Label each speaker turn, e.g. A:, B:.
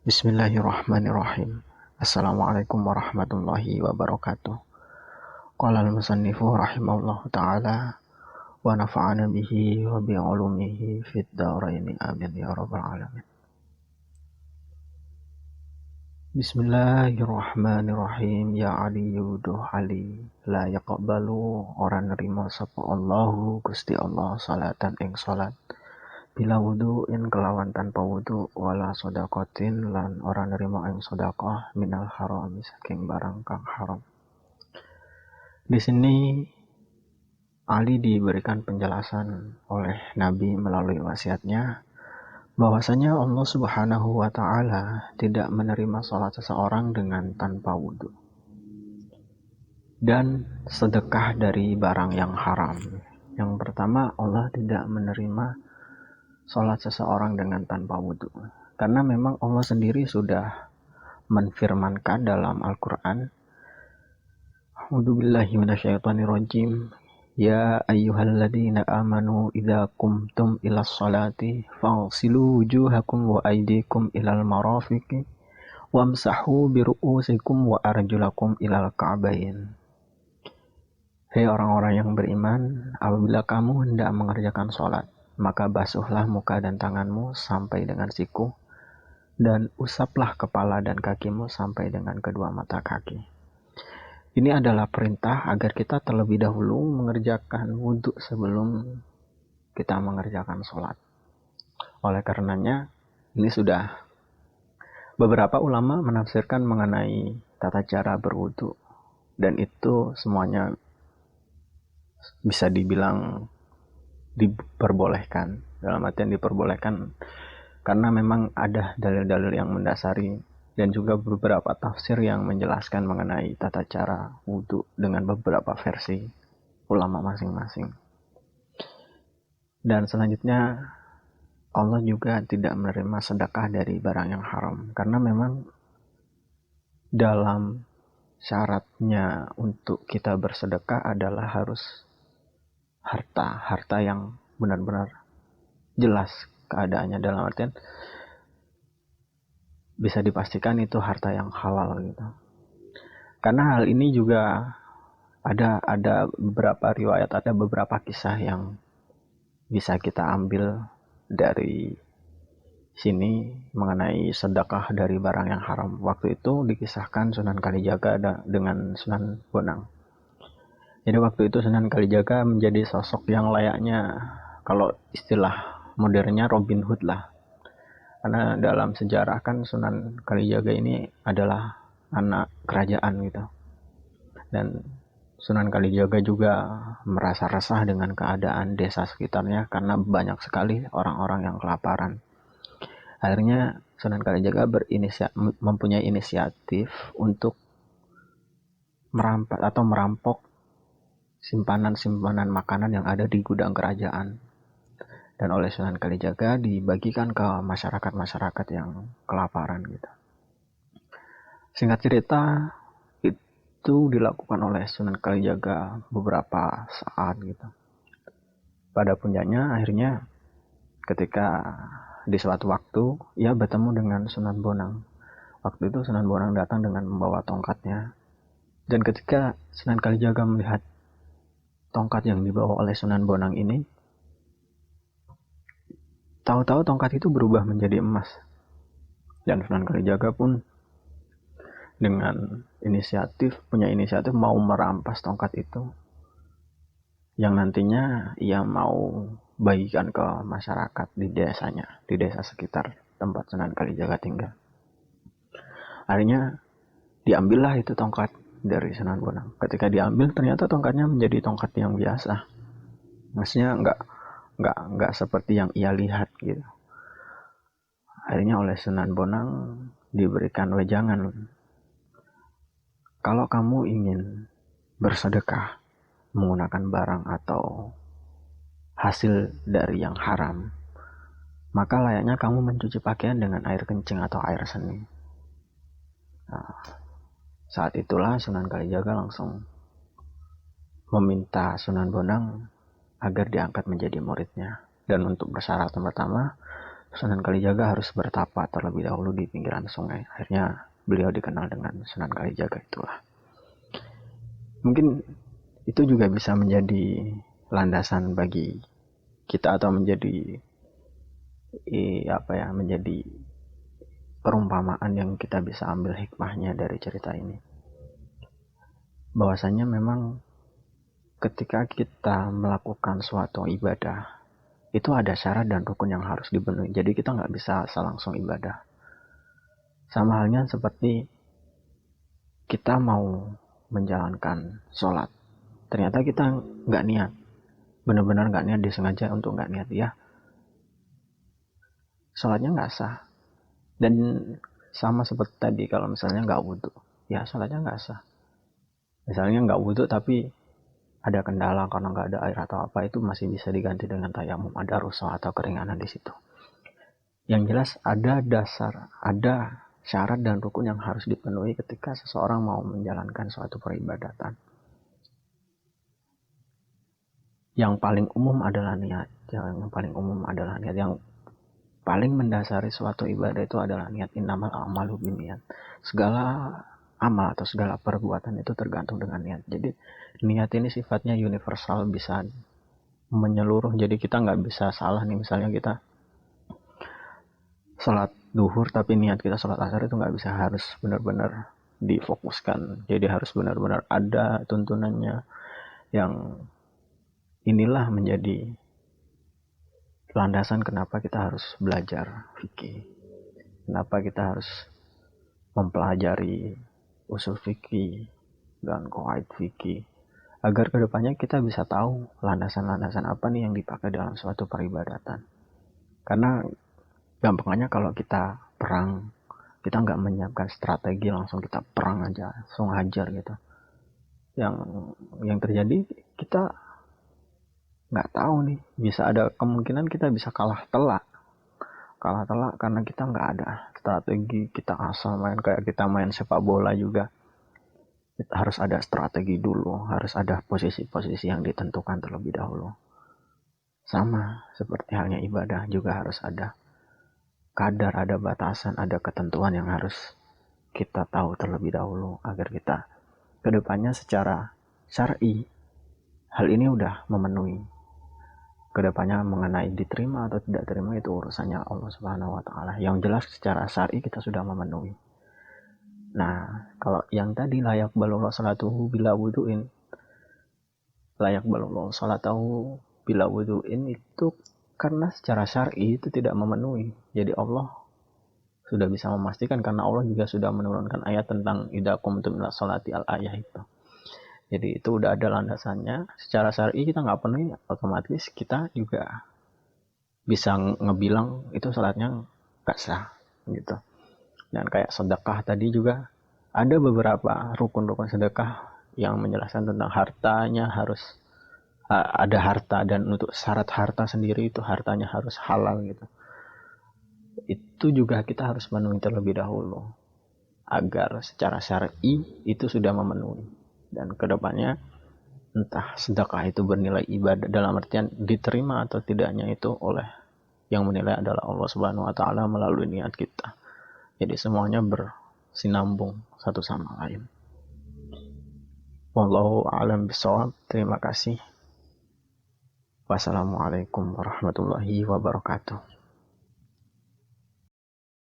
A: Bismillahirrahmanirrahim. Assalamualaikum warahmatullahi wabarakatuh. Qala al-musannifu rahimahullahu ta'ala wa nafa'ana bihi wa bi'ulumihi fid dharaini amin ya rabbal alamin. Bismillahirrahmanirrahim. Ya Ali yuduh Ali la yaqbalu orang nerima sapa Allahu Gusti Allah salatan ing salat bila wudu'in kelawan tanpa wudu wala sodakotin lan orang nerima ing sodakoh minal haram saking barang kang haram. Di sini Ali diberikan penjelasan oleh Nabi melalui wasiatnya bahwasanya Allah Subhanahu wa taala tidak menerima salat seseorang dengan tanpa wudu dan sedekah dari barang yang haram. Yang pertama, Allah tidak menerima salat seseorang dengan tanpa wudu. Karena memang Allah sendiri sudah menfirmankan dalam Al-Quran, A'udzubillahi minasyaitonirrajim. Ya ayyuhalladzina amanu idza qumtum ilas salati faghsilu wujuhakum wa aydikum ilal marafiqi wamsahu biru'usikum wa arjulakum ilal ka'bain. Hei orang-orang yang beriman, apabila kamu hendak mengerjakan salat, maka basuhlah muka dan tanganmu sampai dengan siku, dan usaplah kepala dan kakimu sampai dengan kedua mata kaki. Ini adalah perintah agar kita terlebih dahulu mengerjakan wudhu sebelum kita mengerjakan sholat. Oleh karenanya, ini sudah beberapa ulama menafsirkan mengenai tata cara berwudhu, dan itu semuanya bisa dibilang diperbolehkan. Dalam artian diperbolehkan karena memang ada dalil-dalil yang mendasari dan juga beberapa tafsir yang menjelaskan mengenai tata cara wudhu dengan beberapa versi ulama masing-masing. Dan selanjutnya, Allah juga tidak menerima sedekah dari barang yang haram karena memang dalam syaratnya untuk kita bersedekah adalah harus harta yang benar-benar jelas keadaannya, dalam artian bisa dipastikan itu harta yang halal gitu. Karena hal ini juga ada beberapa riwayat, ada beberapa kisah yang bisa kita ambil dari sini mengenai sedekah dari barang yang haram. Waktu itu dikisahkan Sunan Kalijaga dengan Sunan Bonang. Jadi waktu itu Sunan Kalijaga menjadi sosok yang layaknya, kalau istilah modernnya, Robin Hood lah. Karena dalam sejarah kan Sunan Kalijaga ini adalah anak kerajaan gitu. Dan Sunan Kalijaga juga merasa resah dengan keadaan desa sekitarnya karena banyak sekali orang-orang yang kelaparan. Akhirnya Sunan Kalijaga mempunyai inisiatif untuk merampok simpanan-simpanan makanan yang ada di gudang kerajaan. Dan oleh Sunan Kalijaga dibagikan ke masyarakat-masyarakat yang kelaparan gitu. Singkat cerita, itu dilakukan oleh Sunan Kalijaga beberapa saat gitu. Pada puncaknya akhirnya ketika di suatu waktu ia bertemu dengan Sunan Bonang. Waktu itu Sunan Bonang datang dengan membawa tongkatnya. Dan ketika Sunan Kalijaga melihat tongkat yang dibawa oleh Sunan Bonang ini, tahu-tahu tongkat itu berubah menjadi emas. Dan Sunan Kalijaga pun dengan punya inisiatif mau merampas tongkat itu, yang nantinya ia mau bagikan ke masyarakat di desanya, di desa sekitar tempat Sunan Kalijaga tinggal. Akhirnya diambillah itu tongkat dari Sunan Bonang. Ketika diambil, ternyata tongkatnya menjadi tongkat yang biasa. Maksudnya nggak seperti yang ia lihat gitu. Akhirnya oleh Sunan Bonang diberikan wejangan. Kalau kamu ingin bersedekah menggunakan barang atau hasil dari yang haram, maka layaknya kamu mencuci pakaian dengan air kencing atau air seni. Saat itulah Sunan Kalijaga langsung meminta Sunan Bonang agar diangkat menjadi muridnya. Dan untuk bersyarat pertama, Sunan Kalijaga harus bertapa terlebih dahulu di pinggiran sungai. Akhirnya beliau dikenal dengan Sunan Kalijaga itulah. Mungkin itu juga bisa menjadi landasan bagi kita atau menjadi menjadi perumpamaan yang kita bisa ambil hikmahnya dari cerita ini. Bahwasanya memang ketika kita melakukan suatu ibadah, itu ada syarat dan rukun yang harus dipenuhi. Jadi kita nggak bisa asal langsung ibadah. Sama halnya seperti kita mau menjalankan sholat. Ternyata kita nggak niat. Benar-benar nggak niat, disengaja untuk nggak niat, ya sholatnya nggak sah. Dan sama seperti tadi, kalau misalnya nggak wudhu, ya sholatnya nggak sah. Misalnya nggak wudhu tapi ada kendala karena nggak ada air atau apa, itu masih bisa diganti dengan tayamum, ada rukhsah atau keringanan di situ. Yang jelas ada dasar, ada syarat dan rukun yang harus dipenuhi ketika seseorang mau menjalankan suatu peribadatan. Yang paling umum adalah niat. Yang paling umum adalah niat. Yang paling mendasari suatu ibadah itu adalah niat. Innamal a'malu binniyat. Segala amal atau segala perbuatan itu tergantung dengan niat. Jadi niat ini sifatnya universal, bisa menyeluruh. Jadi kita nggak bisa salah nih, misalnya kita sholat duhur tapi niat kita sholat asar, itu nggak bisa, harus benar-benar difokuskan. Jadi harus benar-benar ada tuntunannya. Yang inilah menjadi landasan kenapa kita harus belajar fikih, kenapa kita harus mempelajari usul fikih dan qawaid fikih, agar kedepannya kita bisa tahu landasan-landasan apa nih yang dipakai dalam suatu peribadatan. Karena gampangnya kalau kita perang, kita nggak menyiapkan strategi, langsung kita perang aja, langsung hajar gitu. Yang terjadi, kita nggak tahu nih, bisa ada kemungkinan kita bisa kalah telak karena kita nggak ada strategi. Kita asal main, kayak kita main sepak bola juga, kita harus ada strategi dulu, harus ada posisi-posisi yang ditentukan terlebih dahulu. Sama seperti halnya ibadah, juga harus ada kadar, ada batasan, ada ketentuan yang harus kita tahu terlebih dahulu, agar kita kedepannya secara syar'i hal ini udah memenuhi. Kedepannya mengenai diterima atau tidak terima itu urusannya Allah Subhanahu wa Ta'ala. Yang jelas secara syar'i kita sudah memenuhi. Nah, kalau yang tadi layak balullah salatuhu bila wudu'in, layak balullah salatuhu bila wudu'in itu karena secara syar'i itu tidak memenuhi. Jadi Allah sudah bisa memastikan, karena Allah juga sudah menurunkan ayat tentang idza qumtum ila sholati, al-ayah itu. Jadi itu udah ada landasannya. Secara syar'i kita nggak penuhi, otomatis kita juga bisa ngebilang itu sholatnya nggak sah gitu. Dan kayak sedekah tadi juga ada beberapa rukun-rukun sedekah yang menjelaskan tentang hartanya harus ada harta, dan untuk syarat harta sendiri itu hartanya harus halal gitu. Itu juga kita harus memenuhi terlebih dahulu agar secara syar'i itu sudah memenuhi. Dan kedepannya entah sedekah itu bernilai ibadah, dalam artian diterima atau tidaknya itu oleh yang menilai adalah Allah Subhanahu wa Ta'ala melalui niat kita. Jadi semuanya bersinambung satu sama lain. Wallahu a'lam bishawab. Terima kasih. Wassalamualaikum warahmatullahi wabarakatuh.